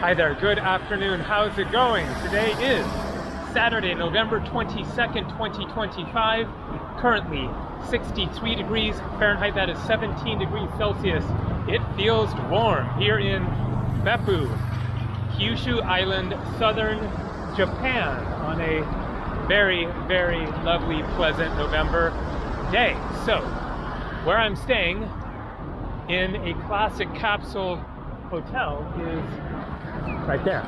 Hi there, good afternoon. How's it going? Today is Saturday, November 22nd, 2025. Currently 63 degrees Fahrenheit, that is 17 degrees Celsius. It feels warm here in Beppu, Kyushu Island, southern Japan, on a very, very lovely, pleasant November day. So, where I'm staying in a classic capsule hotel is right there.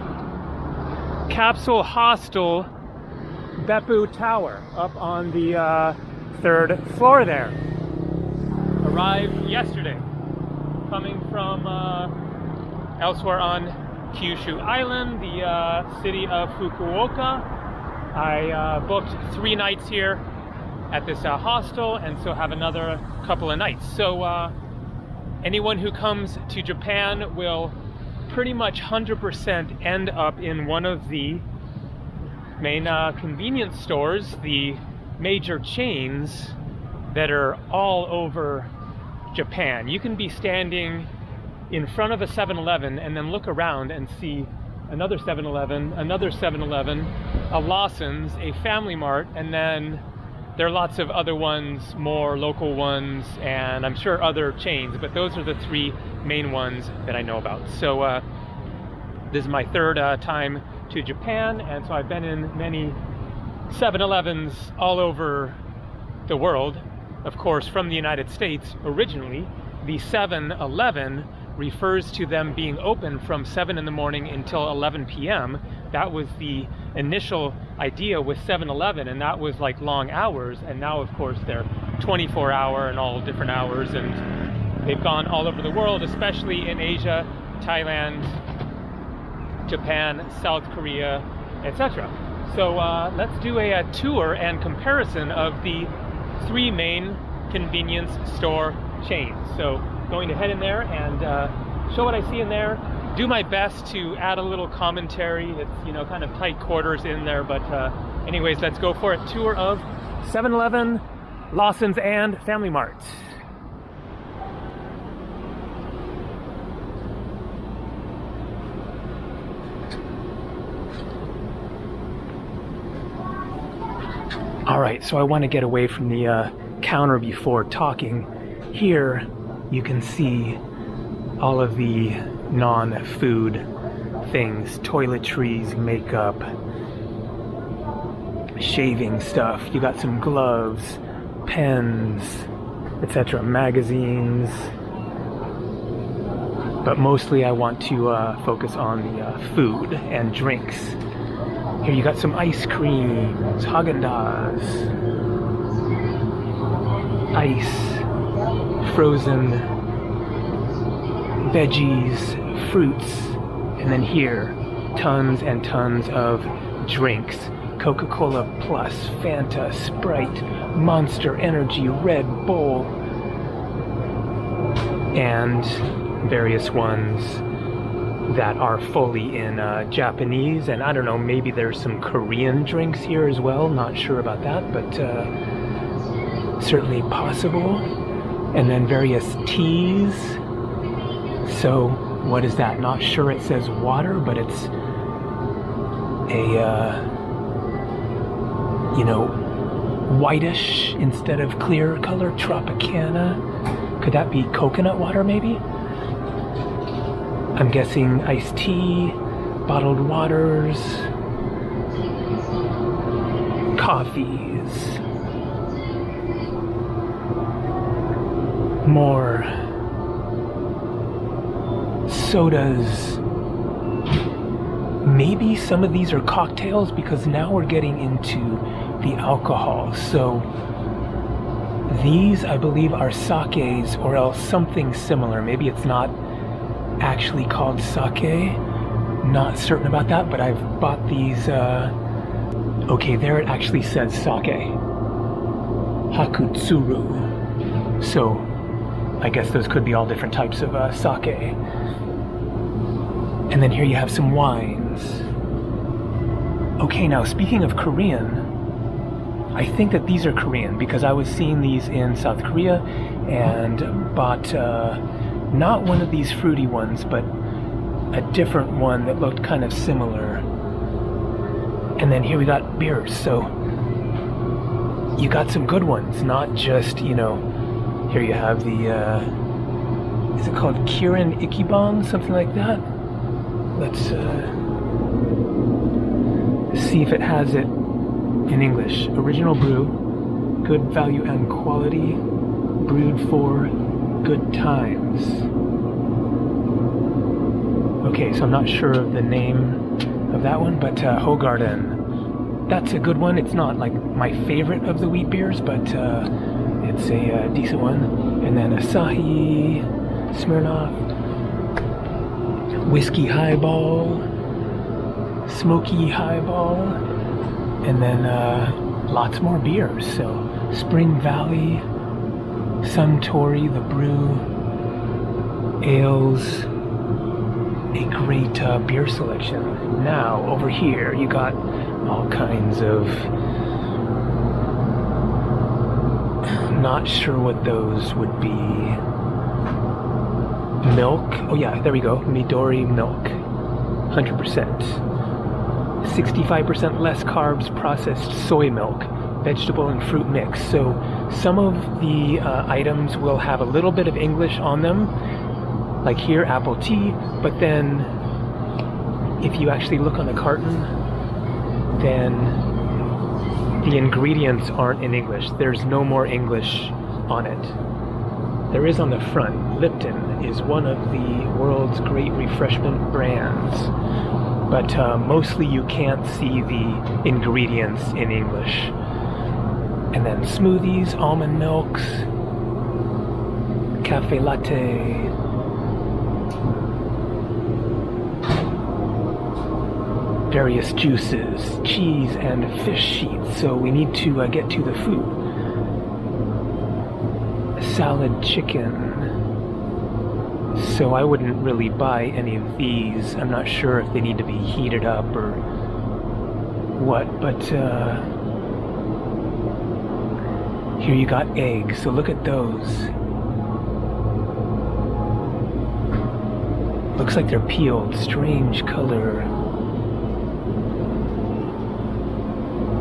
Capsule Hostel Beppu Tower up on the third floor there. Arrived yesterday, coming from elsewhere on Kyushu Island, the city of Fukuoka. I booked 3 nights here at this hostel, and so have another couple of nights. So anyone who comes to Japan will pretty much 100% end up in one of the main convenience stores, the major chains that are all over Japan. You can be standing in front of a 7-Eleven and then look around and see another 7-Eleven, another 7-Eleven, a Lawson's, a Family Mart, and then there are lots of other ones, more local ones, and I'm sure other chains, but those are the 3 main ones that I know about. So this is my third time to Japan, and so I've been in many 7-Elevens all over the world. Of course, from the United States originally, the 7-Eleven refers to them being open from 7 in the morning until 11 p.m. That was the initial idea with 7-Eleven, and that was like long hours. And now, of course, they're 24-hour and all different hours, and they've gone all over the world, especially in Asia, Thailand, Japan, South Korea, etc. So let's do a tour and comparison of the 3 main convenience store chains. So going to head in there and show what I see in there, do my best to add a little commentary. It's, you know, kind of tight quarters in there, but anyways, let's go for a tour of 7-Eleven, Lawson's, and Family Mart. All right, so I want to get away from the counter before talking. Here you can see all of the non-food things, toiletries, makeup, shaving stuff. You got some gloves, pens, etc., magazines. But mostly I want to focus on the food and drinks. Here you got some ice creams, Haagen-Dazs, ice, frozen veggies, fruits, and then here, tons and tons of drinks. Coca-Cola Plus, Fanta, Sprite, Monster Energy, Red Bull, and various ones that are fully in Japanese, and I don't know, maybe there's some Korean drinks here as well, not sure about that, but certainly possible. And then various teas. So what is that? Not sure. It says water, but it's a you know, whitish instead of clear color, Tropicana. Could that be coconut water maybe? I'm guessing iced tea, bottled waters, coffees, more sodas. Maybe some of these are cocktails, because now we're getting into the alcohol. So these, I believe, are sakes or else something similar. Maybe it's not actually called sake, not certain about that, but I've bought these. Okay, there it actually says sake, hakutsuru. So I guess those could be all different types of sake. And then here you have some wines. Okay, now speaking of Korean, I think that these are Korean, because I was seeing these in South Korea and bought not one of these fruity ones, but a different one that looked kind of similar. And then here we got beers, so you got some good ones, not just, you know, here you have the, is it called Kirin Ichiban, something like that? Let's see if it has it in English. Original brew, good value and quality, brewed for good times. Okay, so I'm not sure of the name of that one, but Hogarden, that's a good one. It's not like my favorite of the wheat beers, but it's a decent one. And then Asahi, Smirnoff, Whiskey Highball, Smoky Highball, and then lots more beers. So Spring Valley, Suntory, the Brew, ales, a great beer selection. Now over here you got all kinds of, not sure what those would be. Milk, oh yeah, there we go, Midori milk, 100%. 65% less carbs, processed soy milk, vegetable and fruit mix. So some of the items will have a little bit of English on them, like here, apple tea, but then if you actually look on the carton, then the ingredients aren't in English. There's no more English on it. There is on the front. Lipton is one of the world's great refreshment brands, but mostly you can't see the ingredients in English. And then smoothies, almond milks, cafe latte, various juices, cheese, and fish sheets. So we need to get to the food. Salad chicken. So I wouldn't really buy any of these. I'm not sure if they need to be heated up or what, but here you got eggs. So look at those. Looks like they're peeled. Strange color.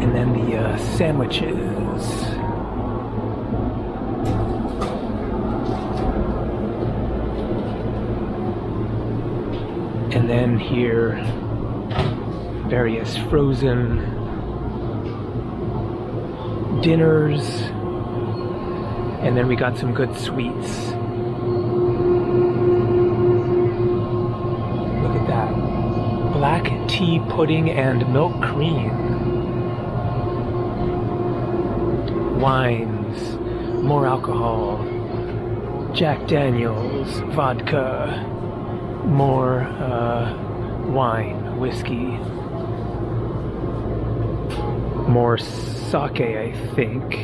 And then the sandwiches. And then here, various frozen dinners. And then we got some good sweets. Look at that. Black tea pudding and milk cream. Wines, more alcohol, Jack Daniels, vodka, more wine, whiskey, more sake, I think,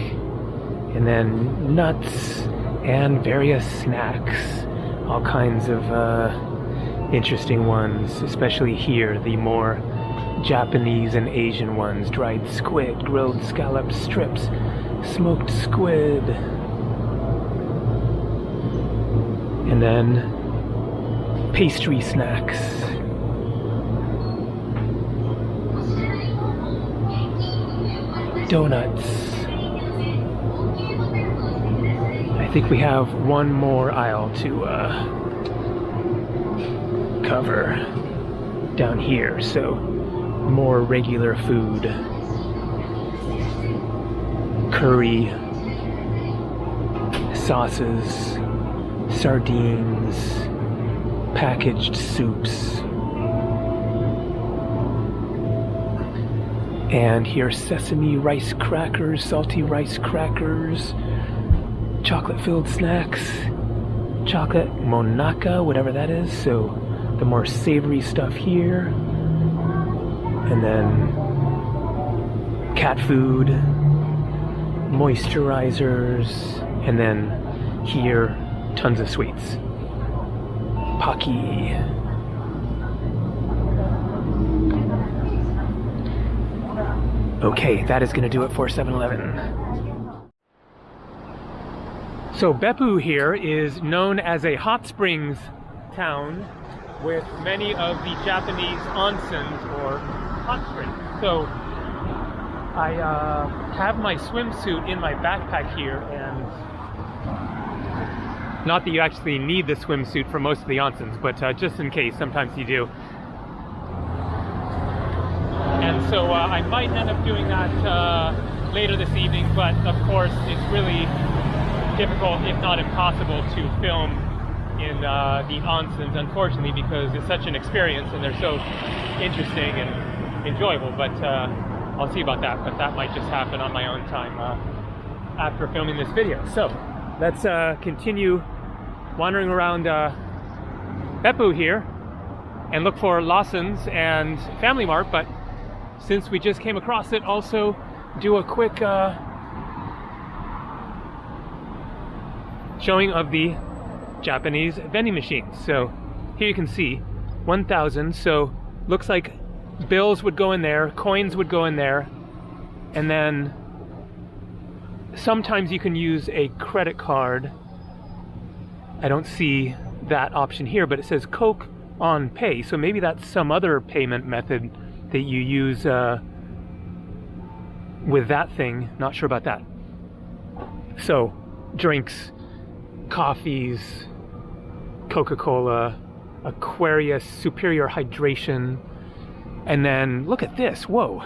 and then nuts and various snacks, all kinds of interesting ones, especially here, the more Japanese and Asian ones, dried squid, grilled scallop strips, smoked squid, and then pastry snacks. Donuts. I think we have one more aisle to cover down here, so more regular food. Curry, sauces, sardines, packaged soups. And here's sesame rice crackers, salty rice crackers, chocolate-filled snacks, chocolate monaka, whatever that is. So the more savory stuff here. And then cat food, moisturizers, and then here, tons of sweets. Pocky. Okay, that is going to do it for 7-Eleven. So Beppu here is known as a hot springs town, with many of the Japanese onsens or hot springs. So I have my swimsuit in my backpack here, and not that you actually need the swimsuit for most of the onsens, but just in case, sometimes you do. And so I might end up doing that later this evening, but of course it's really difficult, if not impossible, to film in the onsens, unfortunately, because it's such an experience and they're so interesting and enjoyable. But I'll see about that, but that might just happen on my own time after filming this video. So let's continue wandering around Beppu here and look for Lawson's and Family Mart, but since we just came across it, also do a quick showing of the Japanese vending machines. So here you can see 1,000, so looks like bills would go in there, coins would go in there, and then sometimes you can use a credit card. I don't see that option here, but it says Coke on Pay, so maybe that's some other payment method that you use with that thing. Not sure about that. So drinks, coffees, Coca-Cola, Aquarius, Superior Hydration, and then look at this. Whoa.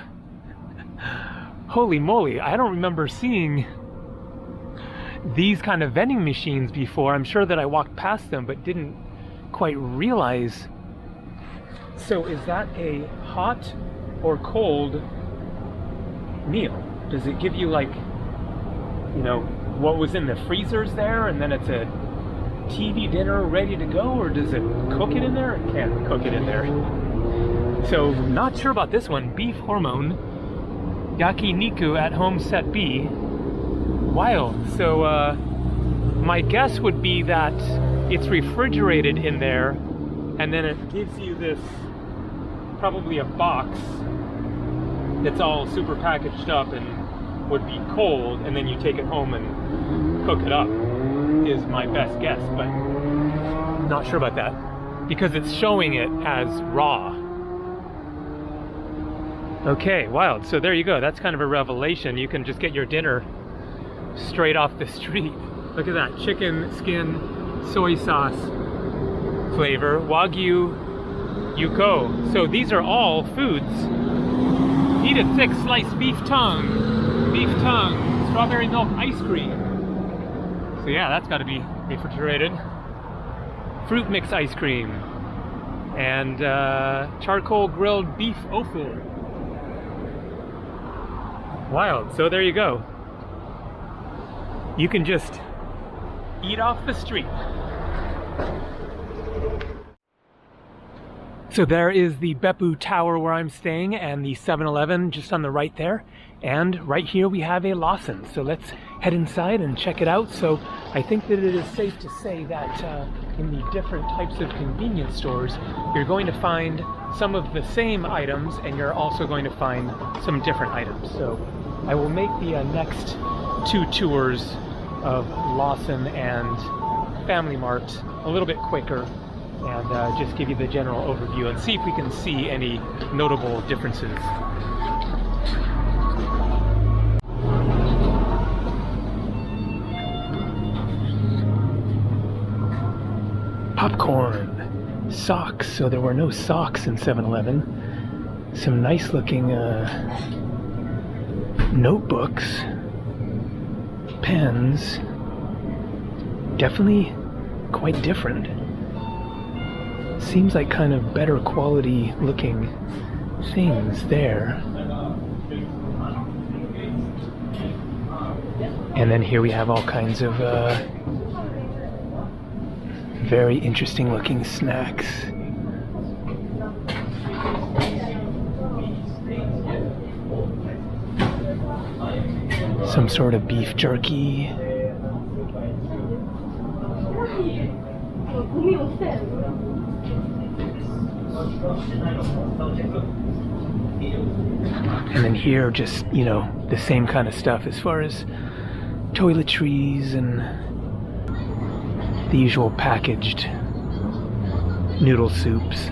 Holy moly, I don't remember seeing these kind of vending machines before. I'm sure that I walked past them but didn't quite realize. So is that a hot or cold meal? Does it give you, like, you know, what was in the freezers there, and then it's a TV dinner ready to go, or does it cook it in there? It can't cook it in there. So not sure about this one. Beef hormone, yakiniku at home set B. Wild. So my guess would be that it's refrigerated in there, and then it gives you this, probably a box that's all super packaged up and would be cold, and then you take it home and cook it up, is my best guess, but not sure about that because it's showing it as raw. Okay, wild. So there you go. That's kind of a revelation. You can just get your dinner straight off the street. Look at that. Chicken skin, soy sauce flavor, Wagyu Yuko. So these are all foods. Eat a thick sliced beef tongue, strawberry milk ice cream. So yeah, that's got to be refrigerated. Fruit mix ice cream. And charcoal grilled beef offal. Wild. So there you go. You can just eat off the street. So there is the Beppu Tower where I'm staying, and the 7-Eleven just on the right there. And right here we have a Lawson. So let's head inside and check it out. So I think that it is safe to say that in the different types of convenience stores, you're going to find some of the same items, and you're also going to find some different items. So I will make the next 2 tours of Lawson and Family Mart a little bit quicker, and just give you the general overview and see if we can see any notable differences. Popcorn, socks. So there were no socks in 7-Eleven. Some nice looking notebooks, pens, definitely quite different. Seems like kind of better quality looking things there. And then here we have all kinds of very interesting looking snacks. Some sort of beef jerky. And then here, just, you know, the same kind of stuff as far as toiletries and the usual packaged noodle soups.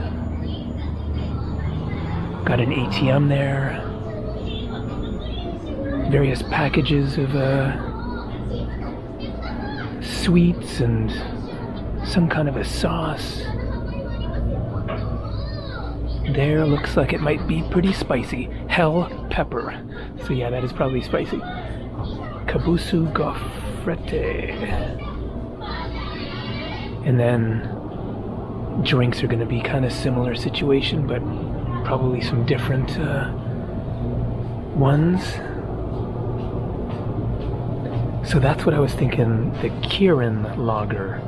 Got an ATM there. Various packages of sweets and some kind of a sauce. There looks like it might be pretty spicy. Hell pepper. So yeah, that is probably spicy. Kabusu gofrete. And then drinks are going to be kind of similar situation, but probably some different ones. So that's what I was thinking, the Kirin lager.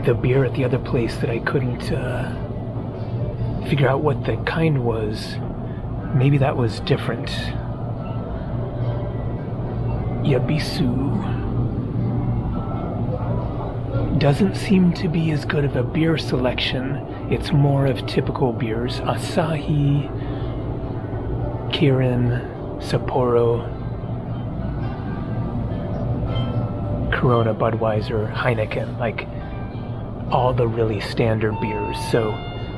The beer at the other place that I couldn't figure out what the kind was. Maybe that was different. Yabisu. Doesn't seem to be as good of a beer selection. It's more of typical beers. Asahi, Kirin, Sapporo, Corona, Budweiser, Heineken, like all the really standard beers. So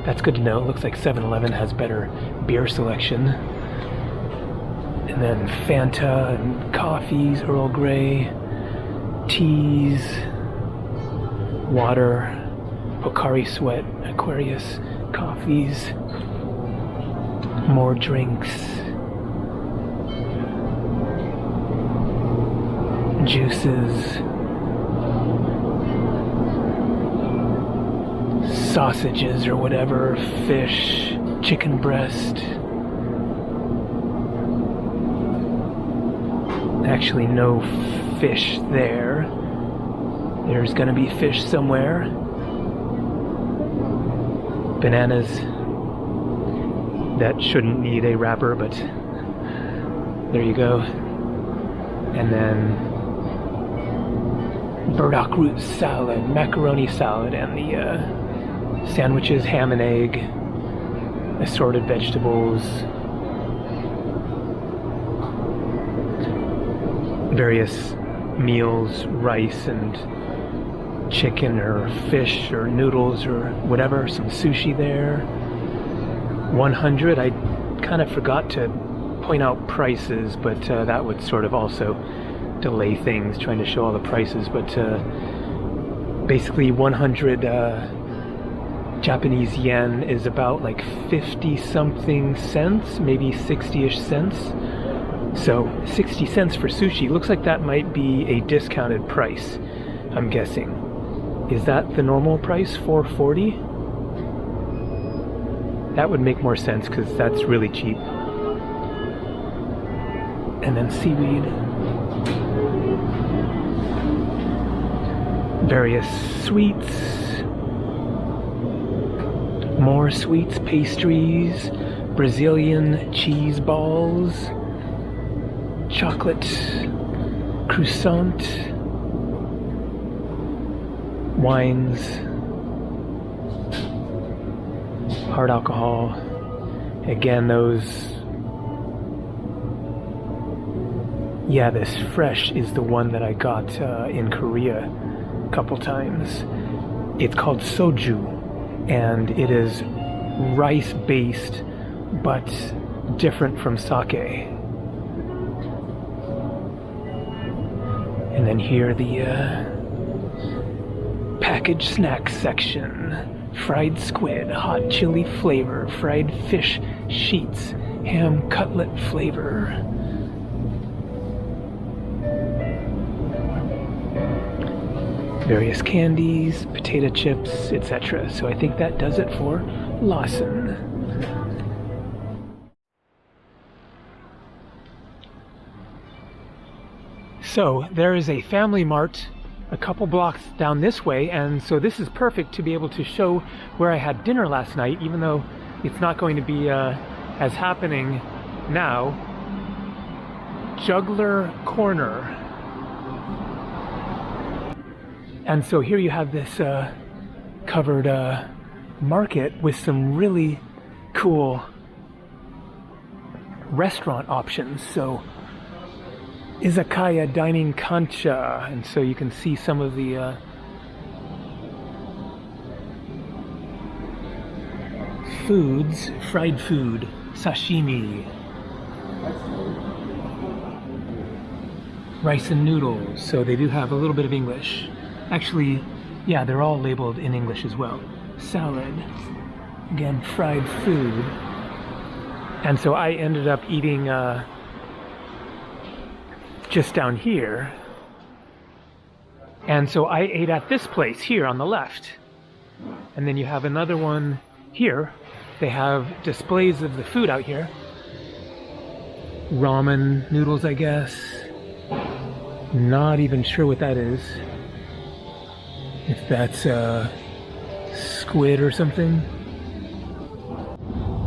that's good to know. It looks like 7-Eleven has better beer selection. And then Fanta and coffees, Earl Grey, teas, water, Pocari Sweat, Aquarius, coffees, more drinks, juices, sausages or whatever, fish, chicken breast. Actually, no fish there. There's gonna be fish somewhere. Bananas that shouldn't need a wrapper, but there you go. And then burdock root salad, macaroni salad, and the sandwiches, ham and egg, assorted vegetables, various meals, rice and chicken or fish or noodles or whatever, some sushi there. 100, I kind of forgot to point out prices, but that would sort of also delay things, trying to show all the prices. But basically 100 Japanese yen is about like 50 something cents, maybe 60-ish cents. So 60 cents for sushi. Looks like that might be a discounted price, I'm guessing. Is that the normal price, $4.40? That would make more sense because that's really cheap. And then seaweed. Various sweets. More sweets, pastries, Brazilian cheese balls, chocolate croissant, wines, hard alcohol. Again, those, yeah, this fresh is the one that I got in Korea a couple times. It's called soju, and it is rice based but different from sake. And then here the packaged snacks section. Fried squid, hot chili flavor, fried fish sheets, ham cutlet flavor. Various candies, potato chips, etc. So I think that does it for Lawson. So there is a Family Mart a couple blocks down this way, and so this is perfect to be able to show where I had dinner last night, even though it's not going to be as happening now. Juggler Corner. And so here you have this covered market with some really cool restaurant options. So izakaya dining kancha, and so you can see some of the foods, fried food, sashimi, rice and noodles. So they do have a little bit of English. Actually, yeah, they're all labeled in English as well. Salad, again, fried food. And so I ended up eating just down here. And so I ate at this place here on the left. And then you have another one here. They have displays of the food out here. Ramen noodles, I guess. Not even sure what that is. If that's squid or something.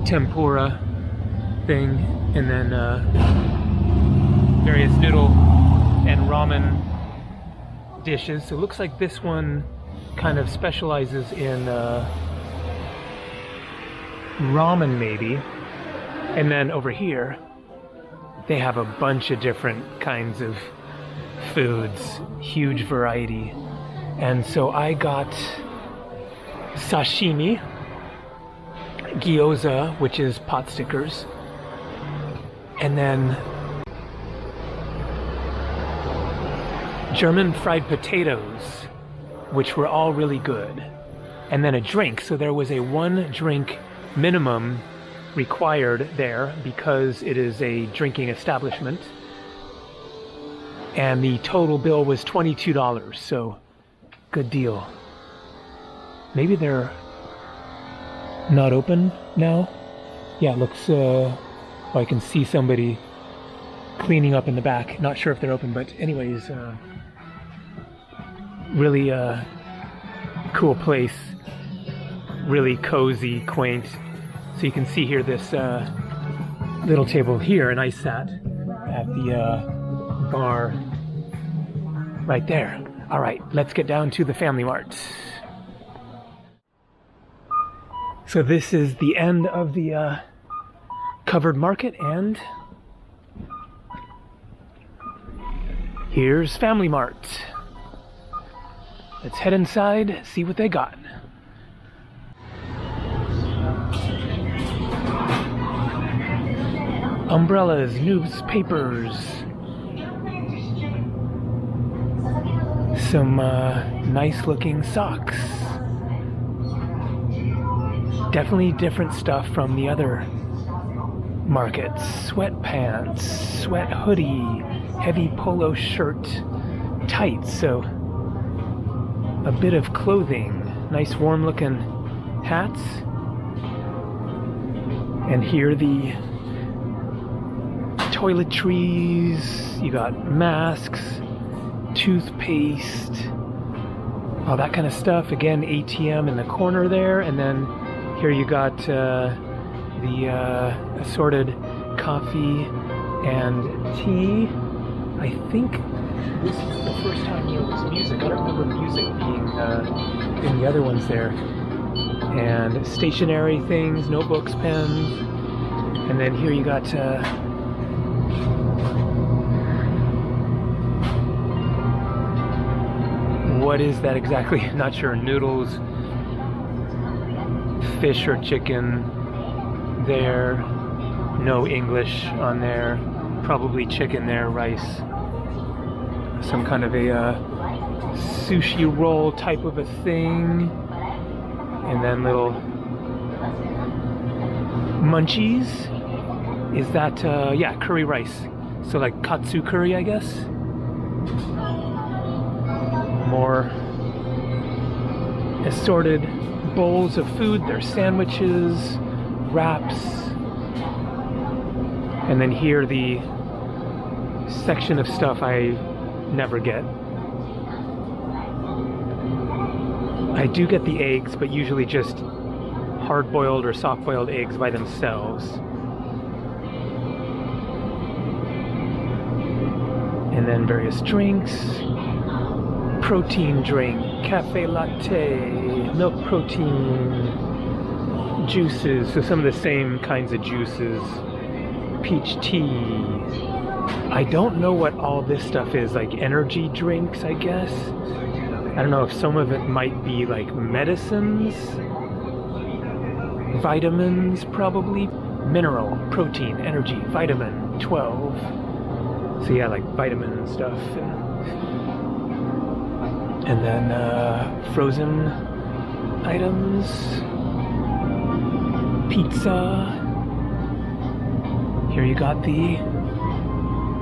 Tempura thing. And then various noodle and ramen dishes. So it looks like this one kind of specializes in ramen maybe. And then over here they have a bunch of different kinds of foods, huge variety. And so I got sashimi, gyoza, which is pot stickers, and then German fried potatoes, which were all really good, and then a drink. So there was a 1 drink minimum required there because it is a drinking establishment, and the total bill was $22. So good deal. Maybe they're not open now. Yeah, it looks I can see somebody cleaning up in the back. Not sure if they're open, but anyways, really cool place, really cozy, quaint. So you can see here this little table here, and I sat at the bar right there. All right, let's get down to the Family Mart. So this is the end of the covered market, and here's Family Mart. Let's head inside, see what they got. Umbrellas, newspapers, some nice looking socks. Definitely different stuff from the other markets. Sweatpants, sweat hoodie, heavy polo shirt, tights. So a bit of clothing, nice warm looking hats. And here the toiletries, you got masks, toothpaste, all that kind of stuff. Again, ATM in the corner there, and then here you got the assorted coffee and tea. I think this is the first time there was music. I don't remember music being in the other ones there. And stationery things, notebooks, pens. And then here you got what is that exactly? Not sure. Noodles, fish or chicken there. No English on there. Probably chicken there, rice. Some kind of a sushi roll type of a thing. And then little munchies. Is that, yeah, curry rice. So like katsu curry, I guess. More assorted bowls of food. There's sandwiches, wraps. And then here the section of stuff I never get. I do get the eggs, but usually just hard-boiled or soft-boiled eggs by themselves. And then various drinks. Protein drink, cafe latte, milk protein, juices, so some of the same kinds of juices. Peach tea. I don't know what all this stuff is, like energy drinks, I guess. I don't know if some of it might be like medicines. vitamins, probably. Mineral, protein, energy, vitamin, 12. So yeah, like vitamin stuff. And then frozen items, pizza. Here you got the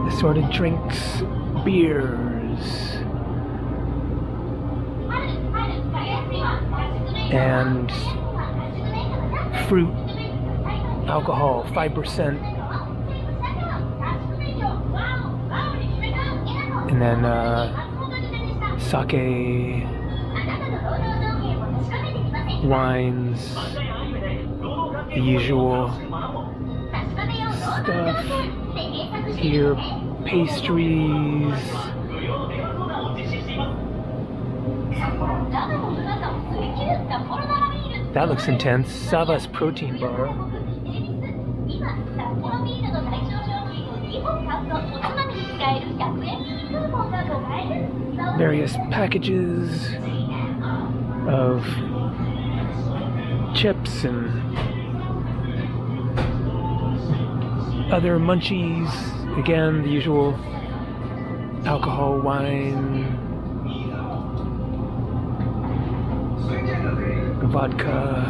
assorted drinks, beers, and fruit, alcohol, 5%, and then sake, wines, the usual stuff. Here, pastries. That looks intense. Sava's protein bar. Various packages of chips and other munchies. Again, the usual alcohol, wine, vodka,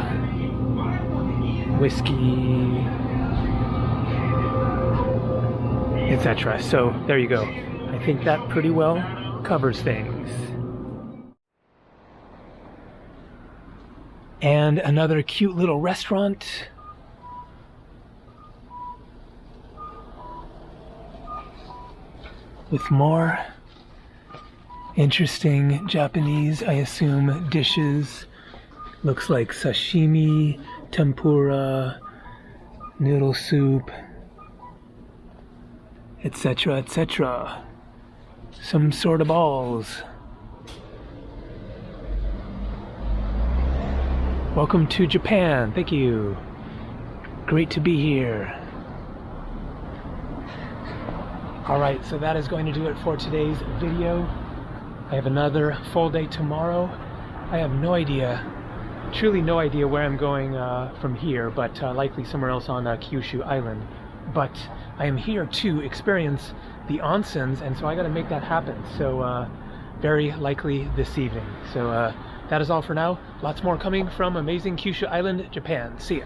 whiskey, etc. So there you go. I think that pretty well covers things. And another cute little restaurant. With more interesting Japanese, I assume, dishes. Looks like sashimi, tempura, noodle soup, etc., etc. Some sort of balls. Welcome to Japan. Thank you. Great to be here. Alright, so that is going to do it for today's video. I have another full day tomorrow. I have no idea, truly no idea where I'm going from here, but likely somewhere else on Kyushu Island. But I am here to experience the onsens, and so I got to make that happen. So very likely this evening. So that is all for now. Lots more coming from amazing Kyushu Island, Japan. See ya.